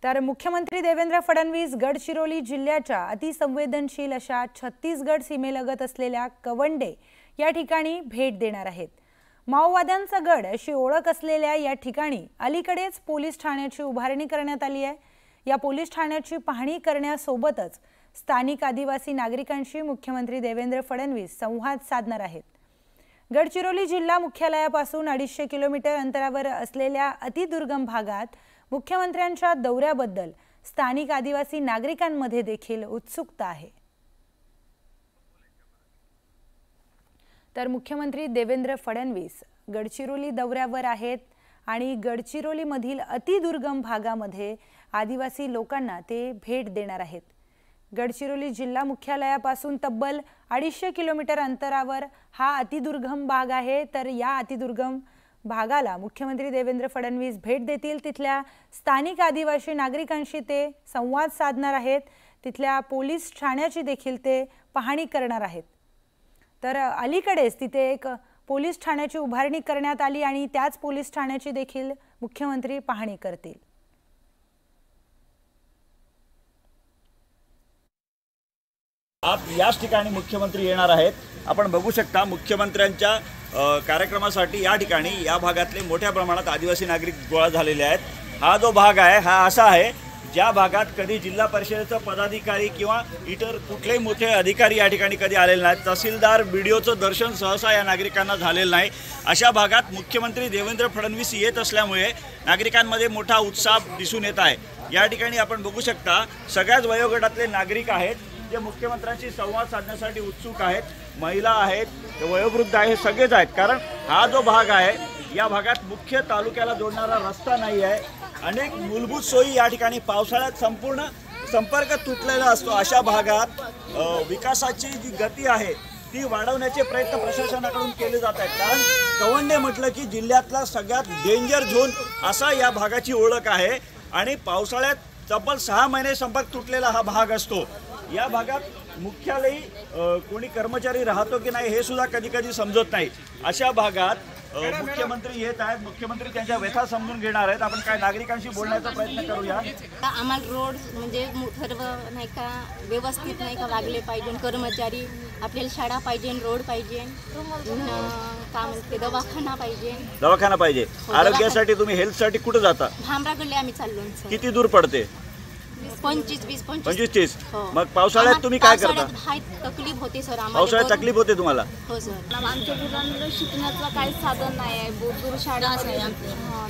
तर मुख्यमंत्री देवेंद्र फडणवीस गडचिरोली जिल्ह्याच्या अतिसंवेदनशील अशा छत्तीसगड सीमेलगत असलेल्या कवंडे या ठिकाणी भेट देणार आहेत। माओवाद्यांचा गड अशी ओळख असलेल्या या ठिकाणी अलीकडेच पोलीस ठाण्याची उभारणी करण्यात आली आहे। या पोलीस ठाण्याची पाहणी करण्यासोबतच स्थानिक आदिवासी नागरिकांशी मुख्यमंत्री देवेंद्र फडणवीस संवाद साधणार आहेत। गडचिरोली जिल्हा मुख्यालयापासून 250 किलोमीटर अंतरावर असलेल्या अतिदुर्गम भागात मुख्यमंत्र्यांच्या दौऱ्याबद्दल स्थानिक आदिवासी नागरिकांमध्ये देखील उत्सुकता आहे। तर मुख्यमंत्री देवेंद्र फडणवीस गडचिरोली दौऱ्यावर आहेत आणि गडचिरोलीमधील अतिदुर्गम भागामध्ये आदिवासी लोकांना ते भेट देणार आहेत। गडचिरोली जिल्हा मुख्यालयापासून तब्बल 250 किलोमीटर अंतरावर हा अतिदुर्गम भाग आहे। तर या अतिदुर्गम भागाला मुख्यमंत्री देवेंद्र फडणवीस भेट देतील। तिथल्या स्थानिक आदिवासी नागरिकांशी ते संवाद साधणार आहेत। तिथल्या पोलीस ठाण्याची देखील ते पाहणी करणार आहेत। तर अलीकडेच तिथे एक पोलीस ठाण्याची उभारणी करण्यात आली आणि त्याच पोलीस ठाण्याची देखील मुख्यमंत्री पाहणी करतील। आप याच ठिकाणी मुख्यमंत्री येणार आहेत। आपण बघू शकता मुख्यमंत्र्यांच्या कार्यक्रमासाठी या ठिकाणी या भागातले मोठ्या प्रमाणात आदिवासी नागरिक गोळा झालेले आहेत। हा जो भाग आहे हा असा आहे ज्या भागात कधी जिल्हा परिषदेचा पदाधिकारी किंवा इतर कुठलेही मोठे अधिकारी या ठिकाणी कधी आलेले नाहीत। तहसीलदार बीडीओचं दर्शन सहसा या नागरिकांना झालेलं नाही। अशा भागात मुख्यमंत्री देवेंद्र फडणवीस येत असल्यामुळे नागरिकांमध्ये मोठा उत्साह दिसून येत आहे। या ठिकाणी आपण बघू शकता सगळ्याच वयोगटातले नागरिक आहेत जे मुख्यमंत्र्यांशी संवाद साधण्यासाठी उत्सुक आहेत। महिला आहेत, वयोवृद्ध आहेत, सगळेच आहेत। कारण हा जो भाग आहे या भागात मुख्य तालुक्याला जोडणारा रस्ता नाही आहे। अनेक मूलभूत सोयी या ठिकाणी पावसाळ्यात संपूर्ण संपर्क तुटलेला असतो। अशा भागात विकासाची जी गती आहे ती वाढवण्याचे प्रयत्न प्रशासनाकडून केले जात आहेत। कारण कवंडे म्हटलं की जिल्ह्यातला सगळ्यात डेंजर झोन असा या भागाची ओळख आहे आणि पावसाळ्यात तब्बल 6 महिने संपर्क तुटलेला हा भाग असतो। या भागात मुख्यालयी कोणी कर्मचारी राहतो की नाही हे सुद्धा कधी कधी समजत नाही। अशा भागात मुख्यमंत्री येत आहेत। मुख्यमंत्री त्यांच्या व्यथा समजून घेणार आहेत। आपण काय नागरिकांशी बोलण्याचा प्रयत्न करूया। आम्हाला रोड म्हणजे सर्व नाही का व्यवस्थित नाही का लागले पाहिजे। कर्मचारी आपल्याला शाळा पाहिजे, रोड पाहिजे, काय म्हणते दवाखाना पाहिजे। दवाखाना पाहिजे। आरोग्यासाठी तुम्ही हेल्थसाठी कुठे जाता? भामरागडले आम्ही चाललो। किती दूर पडते? 25-30. मग पावसाळ्यात तुम्ही काय करता? तकलीफ होते सर आम्हाला। पावसाळ्यात तकलीफ होते तुम्हाला? हो सर। आमच्या मुलांना शिकण्याचं काही साधन नाही आहे। दूर शाळा आहे,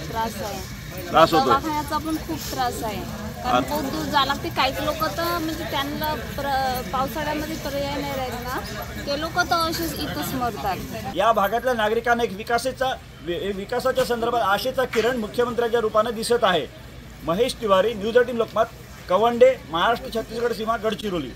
त्रास होतो। दवाखान्याचा पण खूप त्रास आहे। कारण बहुत दूर जायला लागते। काही लोक तर म्हणजे त्यांना पावसाळ्यामध्ये पर्याय नाही राहत ना, ते लोक तर असेच इथंच मरतात। या भागातल्या नागरिकांना एक विकासाच्या संदर्भात आशेचा किरण मुख्यमंत्र्यांच्या रूपाने दिसत आहे। महेश तिवारी, न्यूज 18 लोकमत, कवंडे, महाराष्ट्र छत्तीसगड सीमा, गडचिरोली।